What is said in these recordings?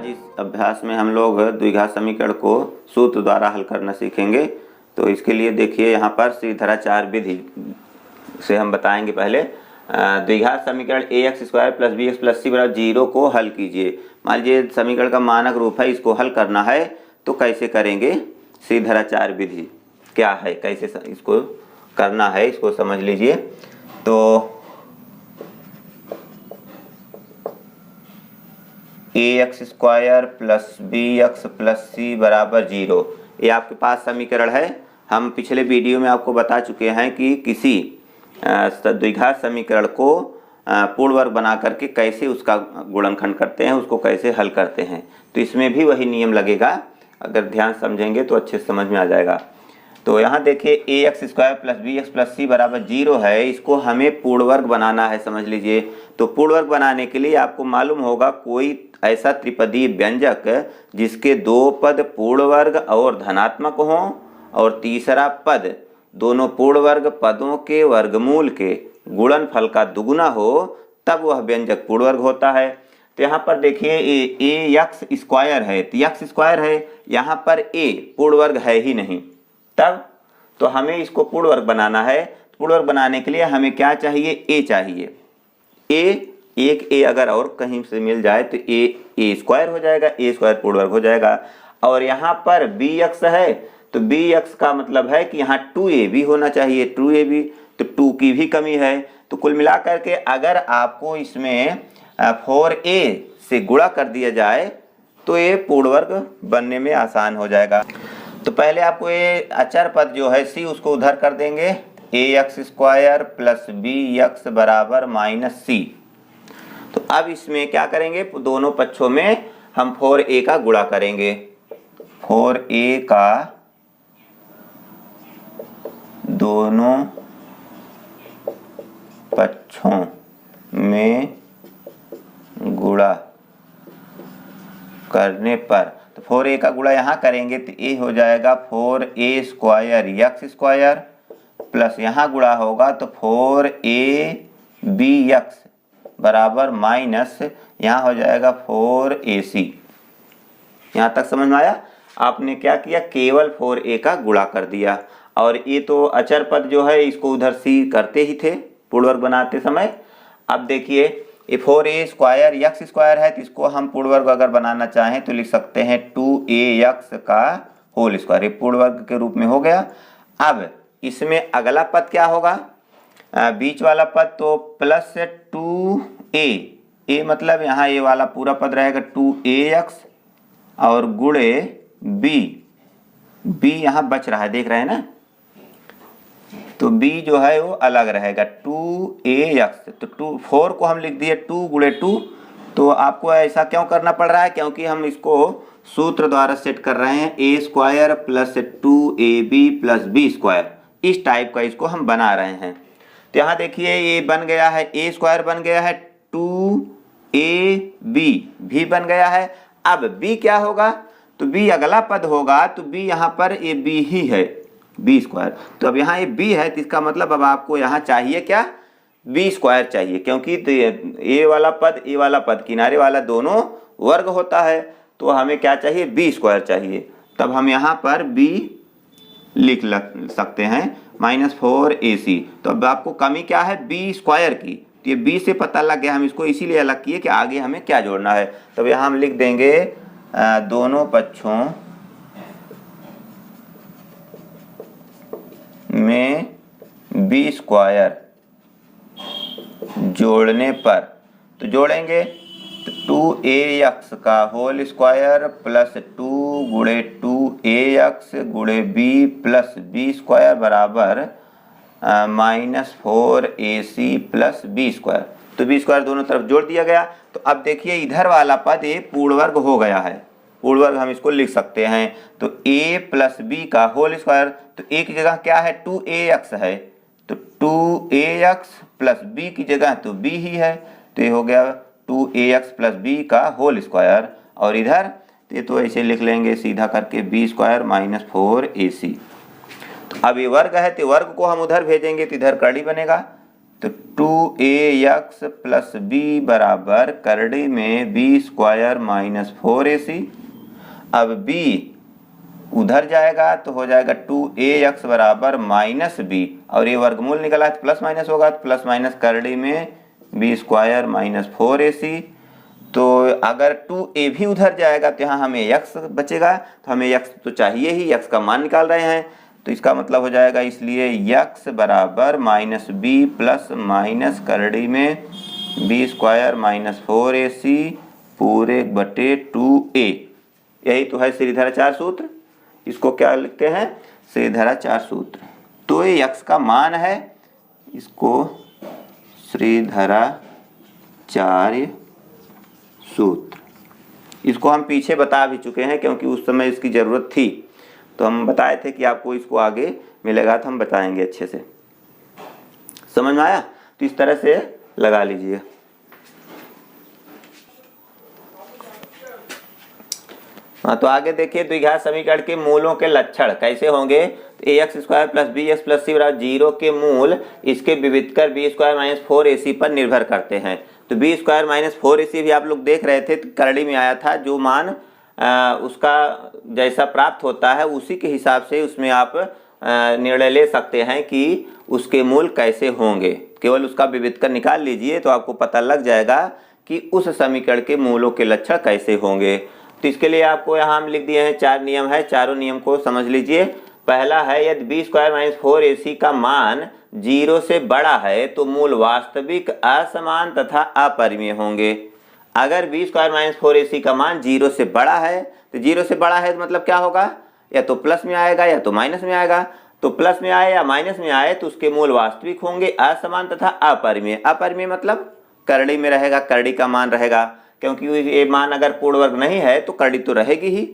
आज इस अभ्यास में हम लोग द्विघात समीकरण को सूत्र द्वारा हल करना सीखेंगे। तो इसके लिए देखिए यहाँ पर श्रीधराचार्य विधि से हम बताएंगे। पहले द्विघात समीकरण ax² + bx + c = 0 को हल कीजिए। मान लीजिए समीकरण का मानक रूप है, इसको हल करना है तो कैसे करेंगे? श्रीधराचार्य विधि क्या है, कैसे इसको करना है, इसको समझ लीजिए। तो ax² + bx + c = 0 ये आपके पास समीकरण है। हम पिछले वीडियो में आपको बता चुके हैं कि किसी द्विघात समीकरण को पूर्ण वर्ग बना करके कैसे उसका गुणनखंड करते हैं, उसको कैसे हल करते हैं। तो इसमें भी वही नियम लगेगा, अगर ध्यान समझेंगे तो अच्छे से समझ में आ जाएगा। तो यहाँ देखिए ax² + bx + c = 0 है, इसको हमें पूर्ण वर्ग बनाना है, समझ लीजिए। तो पूर्ण वर्ग बनाने के लिए आपको मालूम होगा कोई ऐसा त्रिपदीय व्यंजक जिसके दो पद पूर्ण वर्ग और धनात्मक हों और तीसरा पद दोनों पूर्ण वर्ग पदों के वर्गमूल के गुणनफल का दुगुना हो, तब वह व्यंजक पूर्ण वर्ग होता है। तो यहाँ पर देखिए ax² है, तो x² है, यहाँ पर a पूर्ण वर्ग है ही नहीं, तब तो हमें इसको पूर्ण वर्ग बनाना है। पूर्ण वर्ग बनाने के लिए हमें क्या चाहिए? a चाहिए। एक a अगर और कहीं से मिल जाए तो a² हो जाएगा, a² पूर्ण वर्ग हो जाएगा। और यहाँ पर bx है, तो bx का मतलब है कि यहाँ 2a भी होना चाहिए, 2a भी, तो 2 की भी कमी है। तो कुल मिलाकर के अगर आपको इसमें 4a से गुणा कर दिया जाए तो ये पूर्ण वर्ग बनने में आसान हो जाएगा। तो पहले आपको ये अचर पद जो है c उसको उधर कर देंगे, ax² + bx = -c। तो अब इसमें क्या करेंगे? दोनों पक्षों में हम 4a का गुणा करेंगे। 4a का दोनों पक्षों में गुणा करने पर, तो 4a का गुणा यहाँ करेंगे तो a हो जाएगा 4a² x² प्लस यहाँ गुणा होगा तो 4abx बराबर माइनस यहाँ हो जाएगा 4ac। यहाँ तक समझ में आया? आपने क्या किया? केवल 4a का गुणा कर दिया। और ये तो अचर पद जो है इसको उधर c करते ही थे पूर्ण वर्ग बनाते समय। अब देखिए ये 4a² x² है, तो इसको हम पूर्ण वर्ग अगर बनाना चाहें तो लिख सकते हैं 2ax का होल स्क्वायर, ये पूर्ण वर्ग के रूप में हो गया। अब इसमें अगला पद क्या होगा? बीच वाला पद तो प्लस 2a मतलब यहाँ ये वाला पूरा पद रहेगा 2ax और गुणे b यहाँ बच रहा है, देख रहे हैं ना, तो b जो है वो अलग रहेगा 2ax। तो 4 को हम लिख दिए 2 × 2। तो आपको ऐसा क्यों करना पड़ रहा है? क्योंकि हम इसको सूत्र द्वारा सेट कर रहे हैं, a² + 2ab + b², इस टाइप का इसको हम बना रहे हैं। तो यहाँ देखिए ये बन गया है, a² बन गया है, 2ab भी बन गया है। अब b क्या होगा? तो b अगला पद होगा, तो b यहाँ पर ये b ही है, b²। तो अब यहाँ ये b है, तो इसका मतलब अब आपको यहाँ चाहिए क्या? b² चाहिए, क्योंकि तो a वाला पद किनारे वाला दोनों वर्ग होता है, तो हमें क्या चाहिए? b² चाहिए। तब हम यहाँ पर b लिख सकते हैं -4ac। तो अब आपको कमी क्या है? b² की, तो ये b से पता लग गया, हम इसको इसीलिए अलग किए कि आगे हमें क्या जोड़ना है। तब यहाँ हम लिख देंगे दोनों पक्षों में b² जोड़ने पर, तो जोड़ेंगे तो 2ax का whole square plus 2 × 2ax × b + b² बराबर -4ac + b²। तो b² दोनों तरफ जोड़ दिया गया। तो अब देखिए इधर वाला पद ये पूर्ण वर्ग हो गया है, पूर्ण वर्ग हम इसको लिख सकते हैं। तो a + b का होल स्क्वायर, तो a की जगह क्या है? 2ax है, तो 2ax + b की जगह तो b ही है, तो ये हो गया 2ax + b का होल स्क्वायर। और इधर ये तो ऐसे लिख लेंगे सीधा करके b² - 4ac। तो अब ये वर्ग है, तो वर्ग को हम उधर भेजेंगे तो इधर कड़ी बनेगा, तो 2ax प्लस बी बराबर करड़ी में बी स्क्वायर माइनस 4ac। अब b उधर जाएगा तो हो जाएगा 2ax बराबर माइनस बी, और ये वर्गमूल निकला तो प्लस माइनस होगा, तो प्लस माइनस करड़ी में बी स्क्वायर माइनस 4ac। तो अगर 2a भी उधर जाएगा तो यहाँ हमें x बचेगा, तो हमें x तो चाहिए ही, x का मान निकाल रहे हैं, तो इसका मतलब हो जाएगा इसलिए x बराबर माइनस बी प्लस माइनस करड़ी में बी स्क्वायर माइनस 4ac पूरे बटे 2a। यही तो है श्रीधराचार्य सूत्र। इसको क्या लिखते हैं? श्रीधराचार्य सूत्र। तो ये x का मान है, इसको श्रीधराचार्य सूत्र। इसको हम पीछे बता भी चुके हैं क्योंकि उस समय इसकी ज़रूरत थी, तो हम बताए थे कि आपको इसको आगे मिलेगा तो हम बताएंगे अच्छे से। समझ में आया? तो इस तरह से लगा लीजिए। हाँ, तो आगे देखिए द्विघात समीकरण के मूलों के लक्षण कैसे होंगे। तो ax square plus B X plus C बराबर 0 के मूल इसके विविधकर बी स्क्वायर माइनस 4ac पर निर्भर करते हैं। तो बी स्क्वायर माइनस 4ac भी आप लोग देख रहे थे, तो करड़ी में आया था, जो मान उसका जैसा प्राप्त होता है उसी के हिसाब से उसमें आप निर्णय ले सकते हैं कि उसके मूल कैसे होंगे। केवल उसका विविधकर निकाल लीजिए तो आपको पता लग जाएगा कि उस समीकरण के मूलों के लक्षण कैसे होंगे। तो इसके लिए आपको यहाँ हम लिख दिए हैं 4 नियम है, चारों नियम को समझ लीजिए। पहला है, यदि बी स्क्वायर माइनस 4ac का मान 0 से बड़ा है तो मूल वास्तविक, असमान तथा अपरिमेय होंगे। अगर बी स्क्वायर माइनस 4ac का मान 0 से बड़ा है, तो 0 से बड़ा है तो मतलब क्या होगा? या तो प्लस में आएगा या तो माइनस में आएगा। तो प्लस में आए या माइनस में आए तो उसके मूल वास्तविक होंगे, असमान तथा अपरिमेय। अपरिमेय मतलब करड़ी में रहेगा, करड़ी का मान रहेगा, क्योंकि ये मान अगर पूर्ण वर्ग नहीं है तो करड़ी तो रहेगी ही,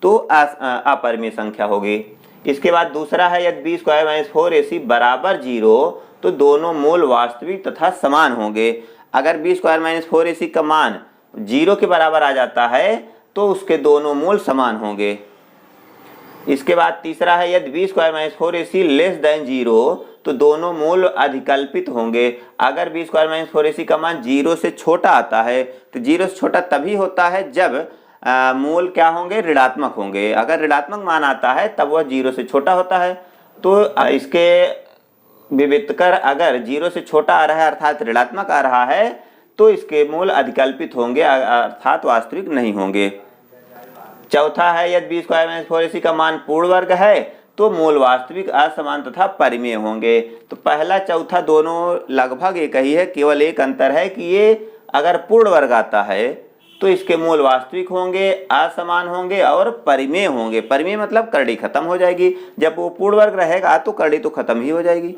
तो अपरिमेय संख्या होगी। इसके बाद दूसरा है, यदि बी स्क्वायर माइनस 4ac बराबर 0 तो दोनों मूल वास्तविक तथा समान होंगे। अगर बी स्क्वायर माइनस 4ac का मान 0 के बराबर आ जाता है तो उसके दोनों मूल समान होंगे। इसके बाद तीसरा है, यदि B square minus 4ac less than 0 तो दोनों मूल अधिकल्पित होंगे। अगर बी स्क्वायर माइनस 4ac का मान 0 से छोटा आता है, तो 0 से छोटा तभी होता है जब मूल क्या होंगे? ऋणात्मक होंगे। अगर ऋणात्मक मान आता है तब वह 0 से छोटा होता है। तो इसके विविधकर अगर 0 से छोटा आ रहा है अर्थात ऋणात्मक आ रहा है तो इसके मूल अधिकल्पित होंगे अर्थात वास्तविक नहीं होंगे। चौथा है, यदि बी स्क्वायर माइनस 4ac का मान पूर्ण वर्ग है तो मूल वास्तविक, असमान तथा परिमेय होंगे। तो पहला चौथा दोनों लगभग एक ही है, केवल एक अंतर है कि ये अगर पूर्ण वर्ग आता है तो इसके मूल वास्तविक होंगे, असमान होंगे और परिमेय होंगे। परिमेय मतलब करड़ी खत्म हो जाएगी, जब वो पूर्ण वर्ग रहेगा तो करड़ी तो खत्म ही हो जाएगी।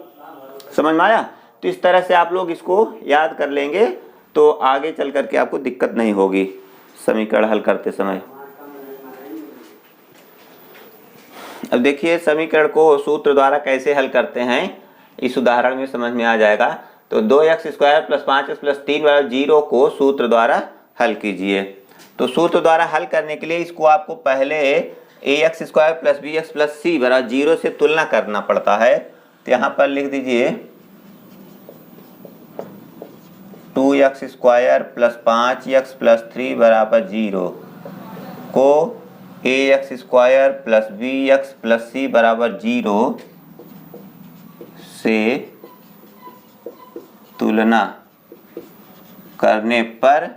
समझ में आया? तो इस तरह से आप लोग इसको याद कर लेंगे तो आगे चल करके आपको दिक्कत नहीं होगी समीकरण हल करते समय। अब देखिए समीकरण को सूत्र द्वारा कैसे हल करते हैं, इस उदाहरण में समझ में आ जाएगा। तो 2x square plus 5x plus 3 बराबर 0 को सूत्र द्वारा हल कीजिए। तो सूत्र द्वारा हल करने के लिए इसको आपको पहले ax square plus bx plus c बराबर 0 से तुलना करना पड़ता है। तो यहाँ पर लिख दीजिए 2x square plus 5x plus 3 बराबर 0 को ax square plus bx plus c बराबर 0 से तुलना करने पर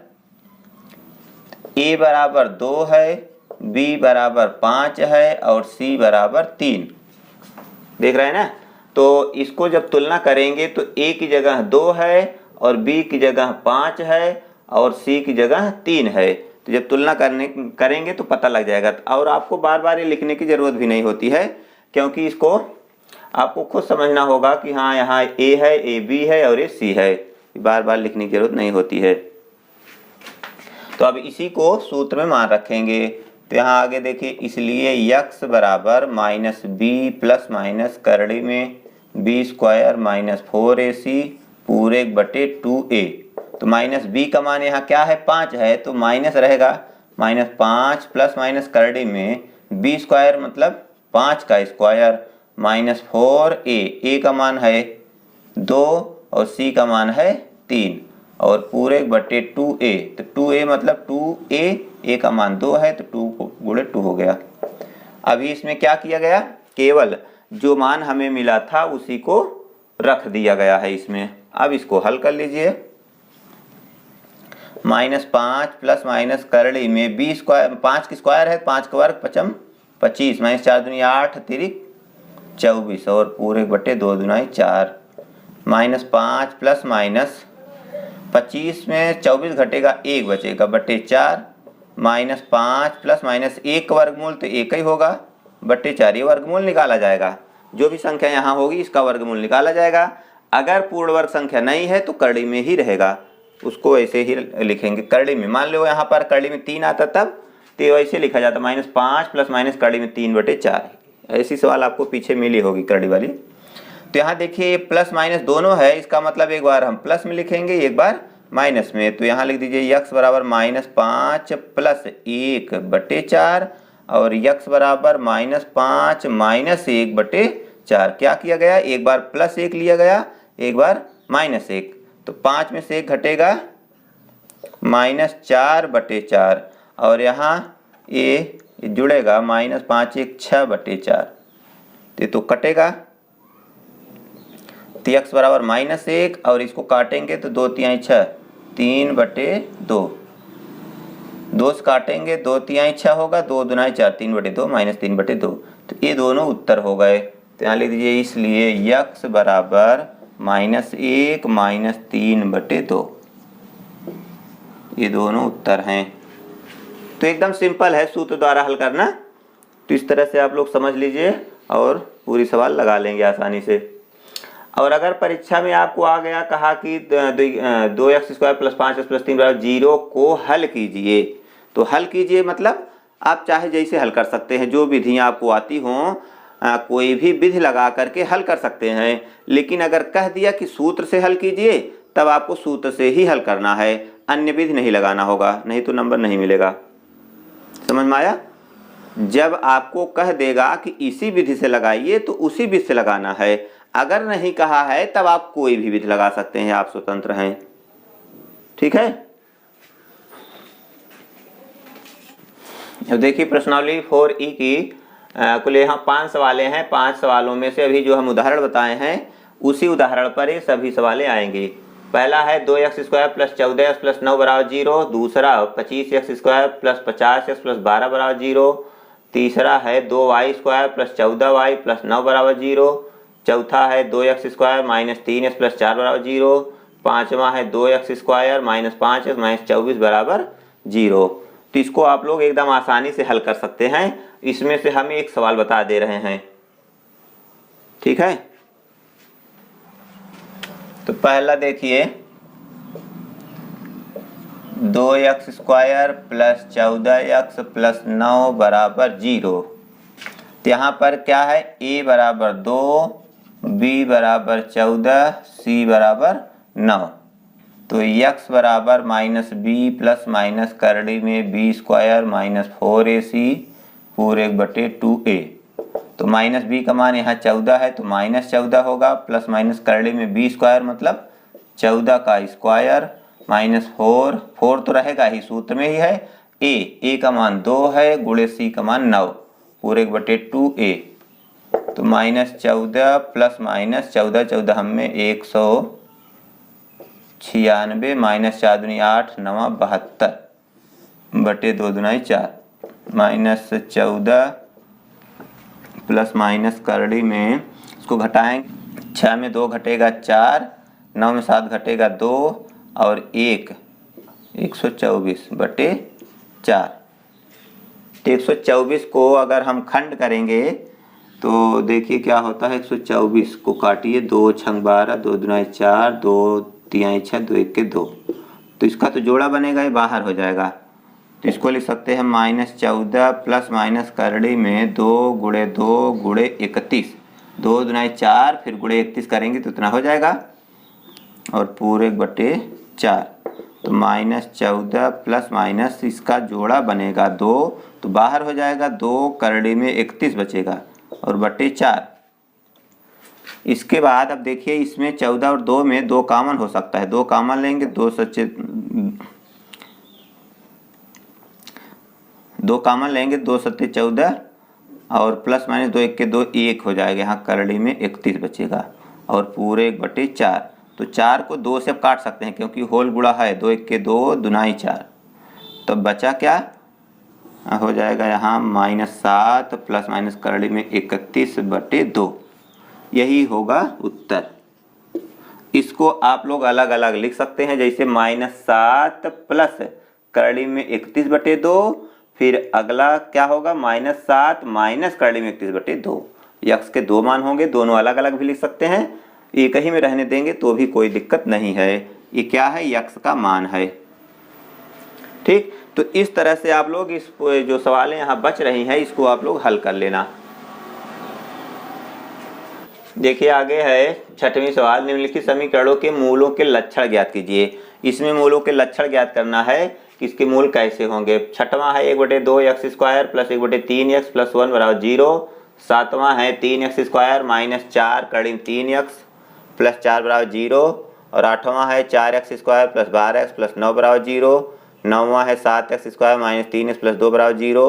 a बराबर 2 है, b बराबर 5 है और c बराबर 3। देख रहे हैं ना? तो इसको जब तुलना करेंगे तो a की जगह 2 है और b की जगह 5 है और c की जगह 3 है। तो जब तुलना करेंगे तो पता लग जाएगा। और आपको बार बार ये लिखने की ज़रूरत भी नहीं होती है, क्योंकि इसको आपको खुद समझना होगा कि हाँ यहाँ a है, a b है और ये c है। बार बार लिखने की ज़रूरत नहीं होती है। तो अब इसी को सूत्र में मान रखेंगे। तो यहाँ आगे देखिए, इसलिए x बराबर माइनस बी प्लस माइनस करड़ी में बी स्क्वायर माइनस 4ac पूरे बटे 2a। तो माइनस बी का मान यहाँ क्या है? 5 है, तो माइनस रहेगा माइनस 5 प्लस माइनस करड़ी में बी स्क्वायर मतलब 5 का स्क्वायर माइनस 4a, a का मान है 2 और c का मान है 3 और पूरे बटे 2a। तो 2a मतलब 2a, a का मान 2 है तो 2 गुणे 2 हो गया। अभी इसमें क्या किया गया, केवल जो मान हमें मिला था उसी को रख दिया गया है इसमें। अब इसको हल कर लीजिए। -5 प्लस माइनस करड़ी में b स्क्वायर, 5 की स्क्वायर है 5 का वर्ग 5 25 -4 दूनी 8 तिरिक 24 और पूरे बटे 2 दूनाई 4। -5 प्लस माइनस 25 में 24 घटेगा 1 बचेगा बटे 4 -5 प्लस माइनस 1 का वर्गमूल तो 1 ही होगा बटे 4। ये वर्गमूल निकाला जाएगा, जो भी संख्या यहाँ होगी इसका वर्गमूल निकाला जाएगा। अगर पूर्ण वर्ग संख्या नहीं है तो करड़ी में ही रहेगा, उसको ऐसे ही लिखेंगे। करड़ी में मान लो यहाँ पर करड़ी में 3 आता तब तो ऐसे लिखा जाता -5 प्लस माइनस करड़ी में 3 बटे 4। ऐसी सवाल आपको पीछे मिली होगी करड़ी वाली। तो यहाँ देखिए प्लस माइनस दोनों है, इसका मतलब एक बार हम प्लस में लिखेंगे एक बार माइनस में। तो यहाँ लिख दीजिए x बराबर -5 प्लस 1 बटे 4 और x बराबर -5 माइनस 1 बटे 4। क्या किया गया, एक बार प्लस 1 लिया गया एक बार -1। तो 5 में से 1 घटेगा -4 बटे 4 और यहाँ ये जुड़ेगा -5 1 6 बटे 4। तो कटेगा तो x बराबर -1 और इसको काटेंगे तो 2 तिहाई 6 3 बटे 2। 2 से काटेंगे 2 तिहाई 6 होगा 2 दुनाई 4 3 बटे 2 -3 बटे 2। तो ये दोनों उत्तर हो गए। तो यहाँ लिख दीजिए इसलिए x बराबर -1 -3 बटे 2। ये दोनों उत्तर हैं। तो एकदम सिंपल है सूत्र द्वारा हल करना। तो इस तरह से आप लोग समझ लीजिए और पूरी सवाल लगा लेंगे आसानी से। और अगर परीक्षा में आपको आ गया कहा कि 2x² प्लस 5x प्लस 3 बराबर 0 को हल कीजिए, तो हल कीजिए मतलब आप चाहे जैसे हल कर सकते हैं, जो विधियां आपको आती हों कोई भी विधि लगा करके हल कर सकते हैं। लेकिन अगर कह दिया कि सूत्र से हल कीजिए तब आपको सूत्र से ही हल करना है, अन्य विधि नहीं लगाना होगा, नहीं तो नंबर नहीं मिलेगा। समझ में आया? जब आपको कह देगा कि इसी विधि से लगाइए तो उसी विधि से लगाना है, अगर नहीं कहा है तब आप कोई भी विधि लगा सकते हैं, आप स्वतंत्र हैं। ठीक है। अब देखिए प्रश्नावली 4E की कुल यहाँ 5 सवालें हैं। 5 सवालों में से अभी जो हम उदाहरण बताए हैं उसी उदाहरण पर ये सभी सवालें आएंगे। पहला है 2x² प्लस 14x प्लस 9 बराबर 0। दूसरा 25x² प्लस 50x प्लस 12 बराबर 0। तीसरा है 2y² प्लस 14y प्लस 9 बराबर 0। चौथा है 2x² माइनस 3x प्लस 4 बराबर 0। पाँचवा है 2x² माइनस 5x माइनस 24 बराबर 0। तो इसको आप लोग एकदम आसानी से हल कर सकते हैं। इसमें से हम एक सवाल बता दे रहे हैं। ठीक है। तो पहला देखिए 2x² प्लस 14x प्लस 9 बराबर 0। तो यहाँ पर क्या है, a बराबर 2, b बराबर 14, c बराबर 9। तो x बराबर -b प्लस माइनस करड़ी में b² माइनस 4ac पूरे बटे 2a। तो -b का मान यहाँ 14 है तो -14 होगा, प्लस माइनस करड़ी में b² मतलब 14 का स्क्वायर माइनस 4 तो रहेगा ही, सूत्र में ही है। a का मान 2 है गुणे c का मान 9 पूरे बटे 2a। तो -14 प्लस माइनस 14 हम में 196 माइनस 4 दूनी 8 9 72 बटे 2 दूनाई 4। -14 प्लस माइनस करड़ी में इसको घटाएंगे, 6 में 2 घटेगा 4, 9 में 7 घटेगा 2 और 124 बटे 4। तो 124 को अगर हम खंड करेंगे तो देखिए क्या होता है। 124 को काटिए, 2 छंग 12, 2 दूनाई 4, 2 तिहाई 6, 2 1 के 2। तो इसका तो जोड़ा बनेगा, ये बाहर हो जाएगा। तो इसको लिख सकते हैं -14 प्लस माइनस करड़ी में 2 गुणे 2 गुणे 31, 2 दूनाई 4 फिर गुणे 31 करेंगे तो इतना हो जाएगा और पूरे बटे 4। तो -14 प्लस माइनस इसका जोड़ा बनेगा 2, तो बाहर हो जाएगा 2 करड़ी में 31 बचेगा और बटे 4। इसके बाद अब देखिए इसमें 14 और 2 में 2 कॉमन हो सकता है, 2 कॉमन लेंगे, 2 कॉमन लेंगे, 2 सत्ते 14 और प्लस माइनस 2 1 के 2 1 हो जाएगा। यहाँ करड़ी में 31 बचेगा और पूरे 1/4। तो 4 को 2 से काट सकते हैं क्योंकि होल गुणा है, 2 1 के 2 दुनाई 4। तो बचा क्या हो जाएगा यहाँ -7 प्लस माइनस करड़ी में 31/2। यही होगा उत्तर। इसको आप लोग अलग अलग लिख सकते हैं, जैसे -7 प्लस करड़ी में 31/2, फिर अगला क्या होगा -7 माइनस करड़ी में 31/2। यक्स के 2 मान होंगे, दोनों अलग अलग भी लिख सकते हैं, एक ही में रहने देंगे तो भी कोई दिक्कत नहीं है। ये क्या है, यक्स का मान है। ठीक, तो इस तरह से आप लोग इस जो सवालें यहाँ बच रही हैं इसको आप लोग हल कर लेना। देखिए आगे है 6वां सवाल, निम्नलिखित समीकरणों के मूलों के लक्षण ज्ञात कीजिए। इसमें मूलों के लक्षण ज्ञात करना है कि इसके मूल कैसे होंगे। 6वां है 1/2 x square plus 1/3x plus 1 बराबर 0। 7वां है 3x square minus 4 करड़ी 3x plus 4 बराबर 0। और 8वां है 4x square plus 12x plus 9 बराबर 0। 9वां है 7x square minus 3x plus 2 बराबर 0।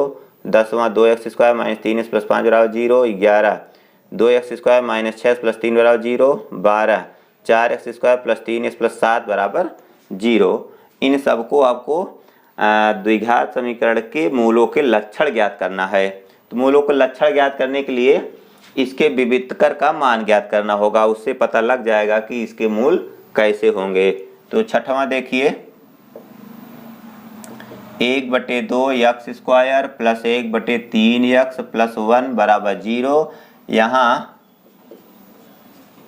10वां 2x square minus 3x plus 5 बराबर 0। 11 2x स्क्वायर माइनस 6 प्लस 3 बराबर 0। 12 4x square plus 3x plus 7 बराबर 0। इन सबको आपको द्विघात समीकरण के मूलों के लक्षण ज्ञात करना है। तो मूलों के लक्षण ज्ञात करने के लिए इसके विविधकर का मान ज्ञात करना होगा, उससे पता लग जाएगा कि इसके मूल कैसे होंगे। तो 6वां देखिए 1/2 x square plus 1/3x plus 1 बराबर 0। यहाँ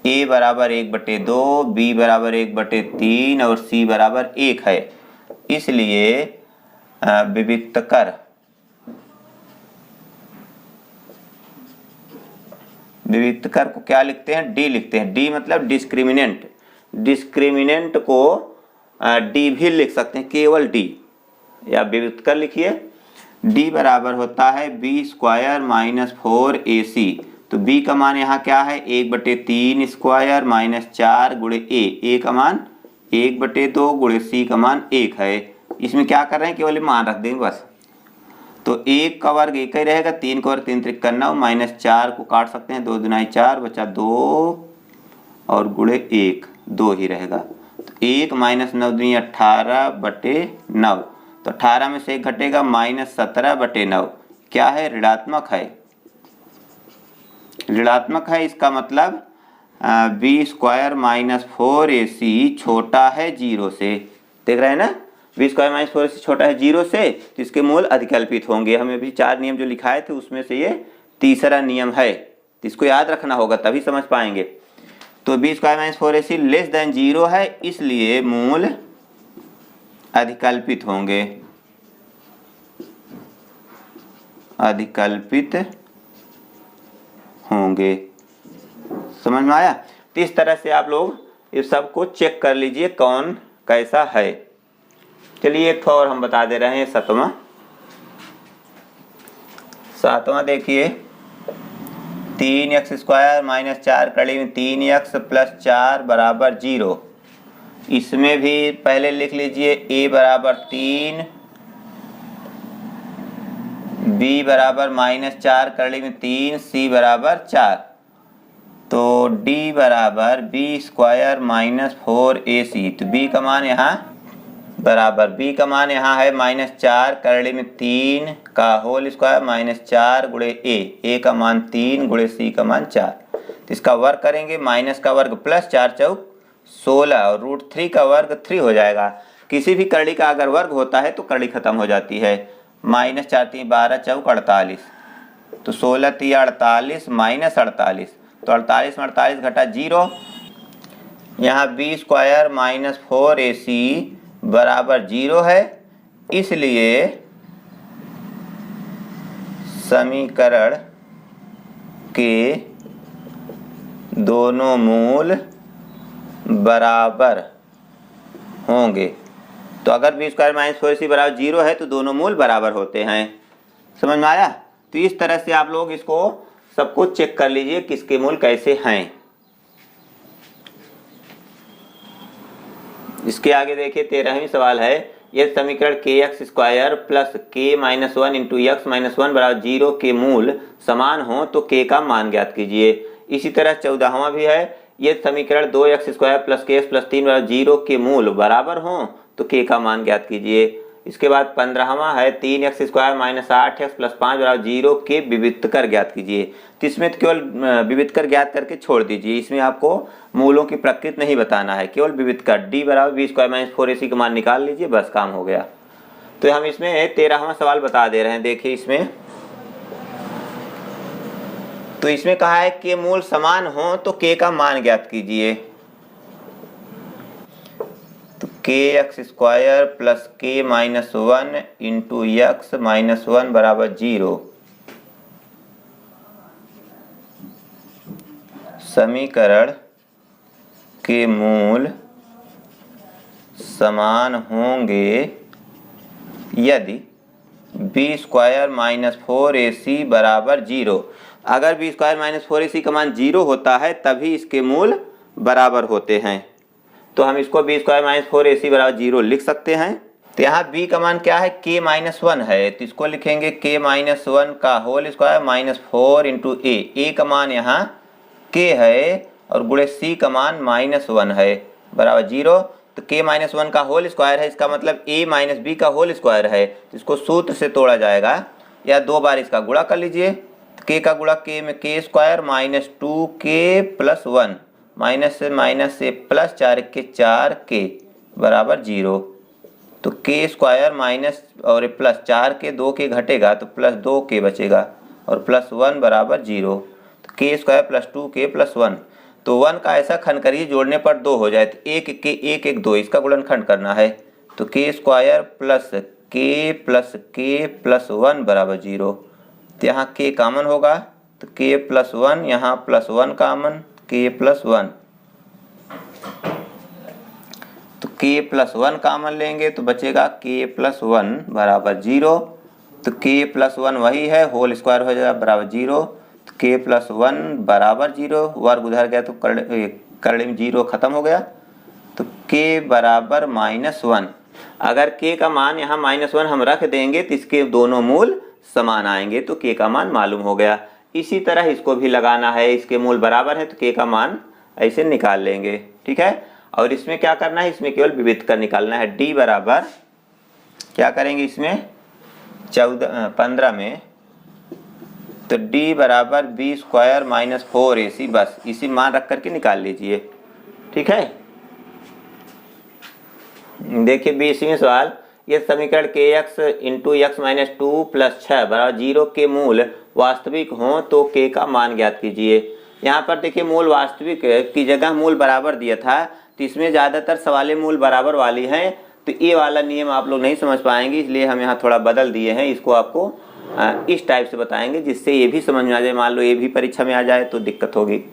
a बराबर 1/2, b बराबर 1/3 और c बराबर 1 है। इसलिए विविधकर को क्या लिखते हैं, d लिखते हैं। d मतलब डिस्क्रिमिनेंट, डिस्क्रिमिनेंट को d भी लिख सकते हैं, केवल d, या विविधकर लिखिए। d बराबर होता है b स्क्वायर माइनस 4ac। तो b का मान यहाँ क्या है 1/3 स्क्वायर माइनस 4 गुणे a का मान 1/2 गुणे c का मान 1 है। इसमें क्या कर रहे हैं, केवल मान रख देंगे बस। तो 1 का वर्ग 1 ही रहेगा, 3 का वर्ग 3 त्रिक 9 माइनस 4 को काट सकते हैं, 2 दुनाई 4 बचा 2 और गुणे 1 2 ही रहेगा। तो 1 माइनस 9 दूनी 18/9। तो 18 में से 1 घटेगा -17/9। क्या है, ऋणात्मक है, ऋणात्मक है। इसका मतलब b स्क्वायर माइनस 4ac छोटा है 0 से। देख रहे हैं ना, b स्क्वायर माइनस 4ac छोटा है 0 से, तो इसके मूल अधिकल्पित होंगे। हमें अभी 4 नियम जो लिखाए थे उसमें से ये तीसरा नियम है, तो इसको याद रखना होगा तभी समझ पाएंगे। तो b square minus 4ac less than 0 है, इसलिए मूल अधिकल्पित होंगे, अधिकल्पित होंगे। समझ में आया। तो इस तरह से आप लोग इस सब को चेक कर लीजिए कौन कैसा है। चलिए एक और हम बता दे रहे हैं 7वां देखिए 3x स्क्वायर माइनस 4 कड़ी में 3x प्लस 4 बराबर 0। इसमें भी पहले लिख लीजिए a बराबर 3, b बराबर -4 कड़ी में 3, c बराबर 4। तो d बराबर b स्क्वायर माइनस 4ac। तो b का मान यहाँ बराबर, b का मान यहाँ है -4 करड़ी में 3 का होल स्क्वायर -4 गुणे a का मान 3 गुणे c का मान 4। तो इसका वर्ग करेंगे, माइनस का वर्ग प्लस 4 चौक 16 और √3 का वर्ग 3 हो जाएगा। किसी भी करड़ी का अगर वर्ग होता है तो करड़ी खत्म हो जाती है। -4 3 12 चौक 48, तो 16 3 48 -48, तो 48 में 48 घटा 0। यहाँ b स्क्वायर माइनस 4ac बराबर 0 है, इसलिए समीकरण के दोनों मूल बराबर होंगे। तो अगर b स्क्वायर माइनस 4ac बराबर 0 है तो दोनों मूल बराबर होते हैं। समझ में आया। तो इस तरह से आप लोग इसको सबको चेक कर लीजिए किसके मूल कैसे हैं। इसके आगे देखिए 13वीं सवाल है, यह समीकरण के एक्स स्क्वायर प्लस के minus one into x minus one बराबर 0 के मूल समान हो तो के का मान ज्ञात कीजिए। इसी तरह 14वां भी है, यह समीकरण 2x स्क्वायर प्लस के एक्स प्लस 3 बराबर 0 के मूल बराबर हो तो के का मान ज्ञात कीजिए। इसके बाद 15वां है, 3x square minus 8x plus 5 बराबर 0 के विविधकर ज्ञात कीजिए। तो इसमें तो केवल विविधकर ज्ञात करके छोड़ दीजिए, इसमें आपको मूलों की प्रकृति नहीं बताना है, केवल विविधकर d बराबर बी स्क्वायर माइनस 4ac का मान निकाल लीजिए, बस काम हो गया। तो हम इसमें 13वां सवाल बता दे रहे हैं। देखिए इसमें तो इसमें कहा है कि मूल समान हो तो के का मान ज्ञात कीजिए। तो के एक्स स्क्वायर प्लस के minus one into x minus one बराबर 0 समीकरण के मूल समान होंगे यदि बी स्क्वायर माइनस 4ac बराबर 0। अगर बी स्क्वायर माइनस 4ac का मान 0 होता है तभी इसके मूल बराबर होते हैं। तो हम इसको बी स्क्वायर माइनस 4ac बराबर 0 लिख सकते हैं। तो यहाँ b का मान क्या है, k माइनस वन है, तो इसको लिखेंगे k माइनस वन का होल स्क्वायर माइनस 4 इंटू ए का मान यहाँ k है और गुणे c का मान माइनस वन है बराबर 0। तो k माइनस वन का होल स्क्वायर है, इसका मतलब a माइनस बी का होल स्क्वायर है, तो इसको सूत्र से तोड़ा जाएगा या 2 बार इसका गुणा कर लीजिए। तो k का गुणा k में k square minus 2k plus 1 minus से माइनस से प्लस 4 के 4k बराबर 0। तो k स्क्वायर माइनस और प्लस 4k 2k घटेगा तो प्लस 2k बचेगा और प्लस 1 बराबर 0। तो k square plus 2k plus 1, तो 1 का ऐसा खंड करिए जोड़ने पर 2 हो जाए, तो 1 के 1 1 2 इसका गुणनखंड करना है। तो k square plus k plus 1 बराबर 0। तो यहाँ k कॉमन होगा तो k प्लस 1, यहाँ प्लस 1 कॉमन, k प्लस 1, तो k प्लस 1 कॉमन लेंगे तो बचेगा k प्लस 1 बराबर 0। तो k प्लस 1 वही है, होल स्क्वायर हो जाएगा बराबर 0। तो k प्लस 1 बराबर 0, वर्ग उधर गया तो करड़े में 0 खत्म हो गया। तो k बराबर माइनस 1। अगर k का मान यहाँ माइनस 1 हम रख देंगे तो इसके दोनों मूल समान आएंगे, तो k का मान मालूम हो गया। इसी तरह इसको भी लगाना है, इसके मूल बराबर है तो k का मान ऐसे निकाल लेंगे, ठीक है। और इसमें क्या करना है, इसमें केवल विविधकर निकालना है। d बराबर क्या करेंगे इसमें 15 में, तो d बराबर बी स्क्वायर माइनस 4ac, बस इसी मान रख करके निकाल लीजिए, ठीक है। देखिए 20वें सवाल, यह समीकरण के x into x minus 2 plus 6 बराबर 0 के मूल वास्तविक हों तो के का मान ज्ञात कीजिए। यहाँ पर देखिए मूल वास्तविक की जगह मूल बराबर दिया था, तो इसमें ज़्यादातर सवालें मूल बराबर वाली हैं, तो ये वाला नियम आप लोग नहीं समझ पाएंगे, इसलिए हम यहाँ थोड़ा बदल दिए हैं। इसको आपको इस टाइप से बताएंगे जिससे ये भी समझ में आ जाए, मान लो ये भी परीक्षा में आ जाए तो दिक्कत होगी।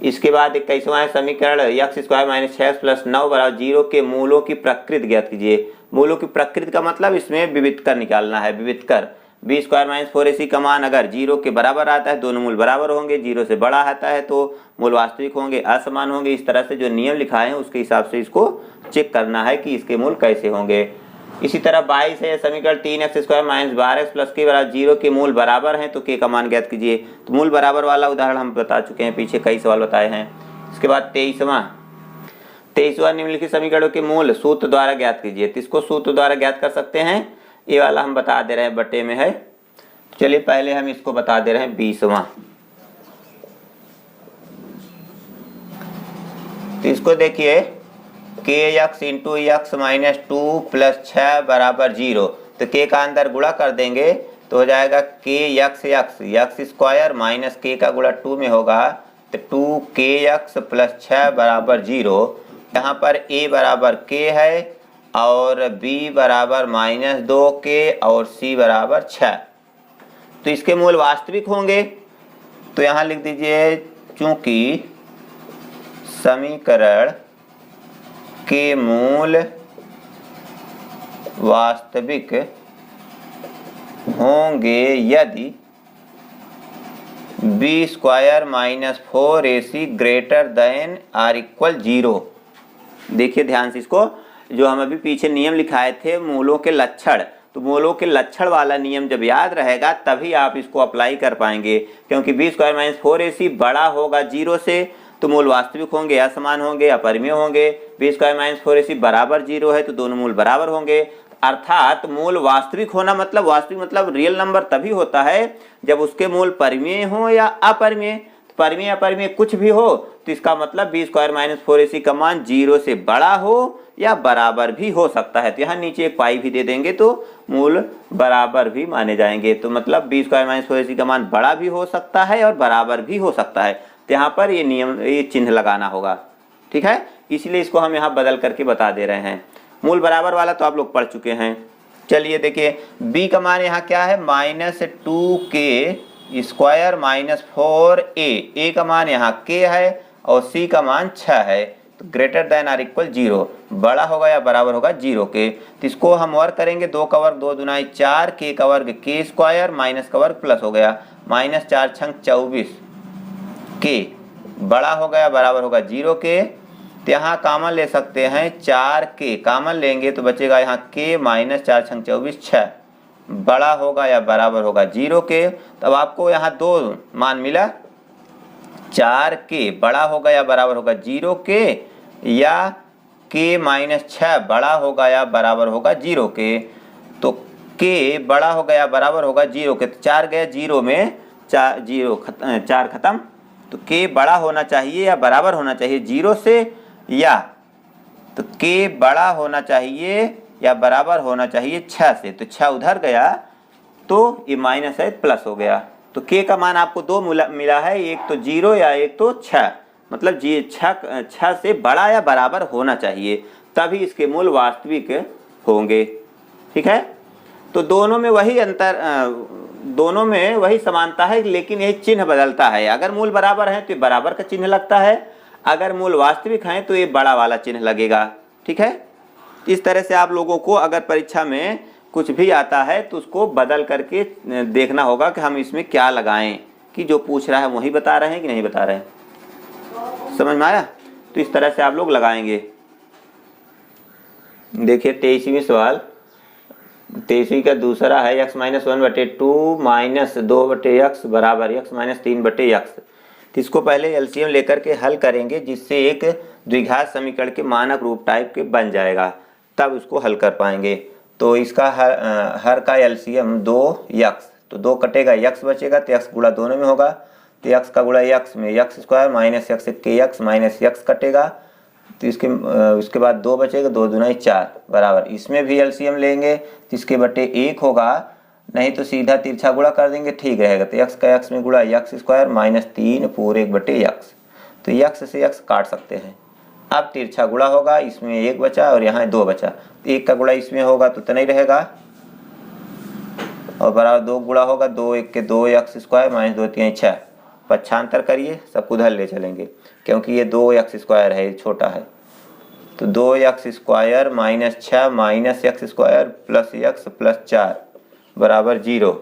इसके बाद 21वां समीकरण एक्स स्क्वायर माइनस 6 प्लस 9 बराबर 0 के मूलों की प्रकृति ज्ञात कीजिए। मूलों की प्रकृति का मतलब इसमें विविधकर निकालना है। विविधकर बी स्क्वायर माइनस 4ac का मान अगर 0 के बराबर आता है, दोनों मूल बराबर होंगे, 0 से बड़ा आता है तो मूल वास्तविक होंगे, असमान होंगे। इस तरह से जो नियम लिखा है उसके हिसाब से इसको चेक करना है कि इसके मूल कैसे होंगे। इसी तरह 22 है समीकरण 3x square minus 12x plus के बराबर 0 के मूल बराबर हैं तो के का मान ज्ञात कीजिए। तो मूल बराबर वाला उदाहरण हम बता चुके हैं, पीछे कई सवाल बताए हैं। इसके बाद 23वां निम्नलिखित समीकरणों के मूल सूत्र द्वारा ज्ञात कीजिए। तो इसको सूत्र द्वारा ज्ञात कर सकते हैं, ये वाला हम बता दे रहे हैं, बटे में है। चलिए पहले हम इसको बता दे रहे हैं 20वां। तो इसको देखिए के x into x minus 2 plus 6 बराबर 0, तो के का अंदर गुणा कर देंगे तो हो जाएगा के एक्स स्क्वायर माइनस के का गुणा 2 में होगा तो 2k एक्स प्लस 6 बराबर 0। यहाँ पर a बराबर k है और b बराबर माइनस 2k और c बराबर 6, तो इसके मूल वास्तविक होंगे। तो यहाँ लिख दीजिए चूंकि समीकरण के मूल वास्तविक होंगे यदि B square minus 4ac greater than or equal 0। देखिए ध्यान से इसको, जो हम अभी पीछे नियम लिखाए थे मूलों के लक्षण, तो मूलों के लक्षण वाला नियम जब याद रहेगा तभी आप इसको अप्लाई कर पाएंगे, क्योंकि बी स्क्वायर माइनस 4ac बड़ा होगा 0 से तो मूल वास्तविक होंगे, असमान होंगे, अपरिमेय होंगे। बी स्क्वायर माइनस 4ac बराबर 0 है तो दोनों मूल बराबर होंगे। अर्थात मूल वास्तविक होना मतलब, वास्तविक मतलब रियल नंबर तभी होता है जब उसके मूल परिमेय हो या अपरिमेय। परिमेय अपरिमेय कुछ भी हो तो इसका मतलब बी स्क्वायर माइनस 4ac का मान 0 से बड़ा हो या बराबर भी हो सकता है। तो यहाँ नीचे एक पाई भी दे देंगे तो मूल बराबर भी माने जाएंगे। तो मतलब बी स्क्वायर माइनस 4ac का मान बड़ा भी हो सकता है और बराबर भी हो सकता है। तो यहाँ पर ये नियम, ये चिन्ह लगाना होगा, ठीक है। इसलिए इसको हम यहाँ बदल करके बता दे रहे हैं। मूल बराबर वाला तो आप लोग पढ़ चुके हैं। चलिए देखिए b का मान यहाँ क्या है, -2k स्क्वायर माइनस 4a का मान यहाँ k है और c का मान 6 है। तो ग्रेटर देन आर इक्वल 0, बड़ा होगा या बराबर होगा 0 के। तो इसको हम वर्ग करेंगे, 2 का वर्ग 2 दूना 4, k का वर्ग k स्क्वायर माइनस का वर्ग प्लस हो गया, -4 छंग 24 k बड़ा हो गया बराबर होगा 0 के। तो यहाँ कामन ले सकते हैं 4k, कामन लेंगे तो बचेगा यहाँ k -4 छंग 24 6, बड़ा होगा या बराबर होगा 0 के। तब आपको यहाँ दो मान मिला, 4k बड़ा होगा या बराबर होगा 0 के या k -6 बड़ा होगा या बराबर होगा 0 के। तो k बड़ा होगा या बराबर होगा 0 के, तो 4 गया 0 में, 4 खत्म। तो k बड़ा होना चाहिए या बराबर होना चाहिए 0 से, या तो k बड़ा होना चाहिए या बराबर होना चाहिए 6 से। तो 6 उधर गया तो ये माइनस है प्लस हो गया। तो k का मान आपको दो मिला है, एक तो 0 या एक तो 6, मतलब 6 से बड़ा या बराबर होना चाहिए तभी इसके मूल वास्तविक होंगे, ठीक है। तो दोनों में वही अंतर, दोनों में वही समानता है, लेकिन यही चिन्ह बदलता है। अगर मूल बराबर है तो ये बराबर का चिन्ह लगता है, अगर मूल वास्तविक हैं तो ये बड़ा वाला चिन्ह लगेगा, ठीक है। इस तरह से आप लोगों को अगर परीक्षा में कुछ भी आता है तो उसको बदल करके देखना होगा कि हम इसमें क्या लगाएं, कि जो पूछ रहा है वही बता रहे हैं कि नहीं बता रहे हैं। समझ में आया? तो इस तरह से आप लोग लगाएंगे। देखिए 23वीं सवाल, 23वीं का दूसरा है x -1/2 -2/x बराबर x -3/x। तो इसको पहले एलसीएम लेकर के हल करेंगे, जिससे एक द्विघात समीकरण के मानक रूप टाइप के बन जाएगा, तब उसको हल कर पाएंगे। तो इसका हर का एलसीएम 2x, तो 2 कटेगा x बचेगा, तो x गुणा दोनों में होगा, तो x का गुणा x में x स्क्वायर माइनस x से kx माइनस x कटेगा। तो उसके बाद 2 बचेगा, 2 दूना 4 बराबर, इसमें भी एलसीएम लेंगे तो इसके बटे 1 होगा, नहीं तो सीधा तिरछा गुणा कर देंगे, ठीक रहेगा। तो x का x में गुणा x स्क्वायर माइनस 3 पूरे 1/x, तो x से x काट सकते हैं। अब तिरछा गुणा होगा, इसमें 1 बचा और यहाँ 2 बचा, तो 1 का गुणा इसमें होगा तो नहीं रहेगा, और बराबर 2 गुणा होगा, 2 1 के 2x स्क्वायर माइनस 2 3 6, पक्षांतर करिए, सबको उधर ले चलेंगे क्योंकि ये 2x स्क्वायर है, ये छोटा है। तो 2x square minus 6 minus x square plus x plus 4 बराबर 0।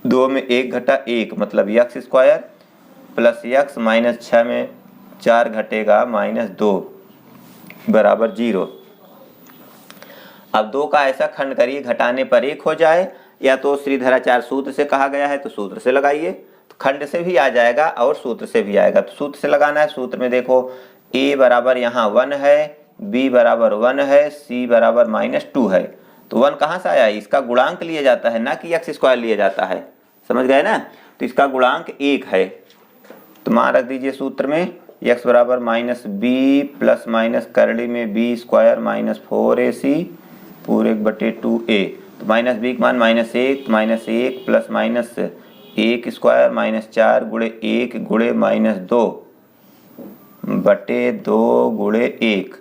2 में 1 घटा 1 मतलब x square plus x minus 6 में 4 घटेगा माइनस 2 बराबर 0। अब 2 का ऐसा खंड करिए घटाने पर 1 हो जाए, या तो श्रीधराचार्य सूत्र से कहा गया है तो सूत्र से लगाइए, तो खंड से भी आ जाएगा और सूत्र से भी आएगा। तो सूत्र से लगाना है, सूत्र में देखो a बराबर यहाँ 1 है, b बराबर 1 है, c बराबर -2 है। तो 1 कहाँ से आया, इसका गुणांक लिया जाता है, ना कि x स्क्वायर लिया जाता है, समझ गए ना। तो इसका गुणांक 1 है, तो मान रख दीजिए सूत्र में x बराबर -b प्लस माइनस करली में b स्क्वायर माइनस 4ac पूरे 1/2a। तो माइनस b का मान -1 प्लस माइनस 1 स्क्वायर माइनस 4 गुणे 1 गुणे -2 बटे 2 गुणे 1,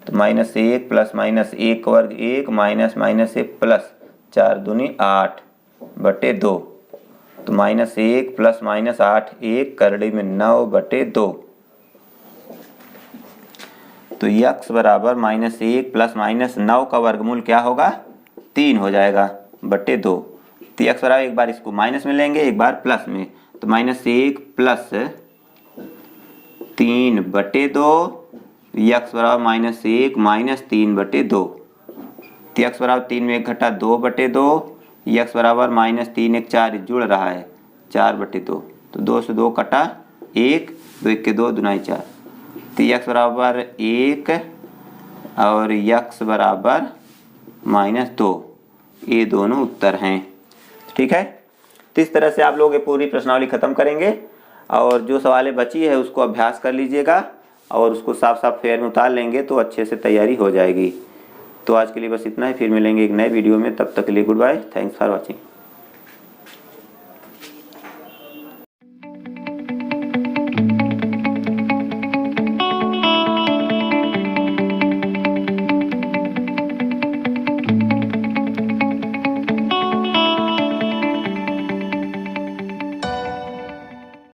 तो -1 प्लस माइनस 1 वर्ग 1 माइनस माइनस 1 प्लस 4 दूनी 8 बटे 2, तो -1 प्लस माइनस 8 1 करड़ी में 9 बटे 2। तो x बराबर -1 प्लस माइनस 9 का वर्गमूल क्या होगा, 3 हो जाएगा बटे 2। तो x बराबर, एक बार इसको माइनस में लेंगे एक बार प्लस में, तो -1 प्लस 3 बटे 2 यक्स बराबर -1 -3/2। तो यक्स बराबर 3 में 1 घटा 2/2, यक्स बराबर -3 1 4 जुड़ रहा है 4/2। तो 2 से 2 कटा 1, 2 1 के 2 दूना 4। तो यक्स बराबर 1 और यक्स बराबर -2, ये दोनों उत्तर हैं। ठीक है, तो इस तरह से आप लोग ये पूरी प्रश्नावली खत्म करेंगे और जो सवालें बची है उसको अभ्यास कर लीजिएगा और उसको साफ साफ फेयर में उतार लेंगे तो अच्छे से तैयारी हो जाएगी। तो आज के लिए बस इतना ही, फिर मिलेंगे एक नए वीडियो में, तब तक के लिए goodbye, thanks for watching.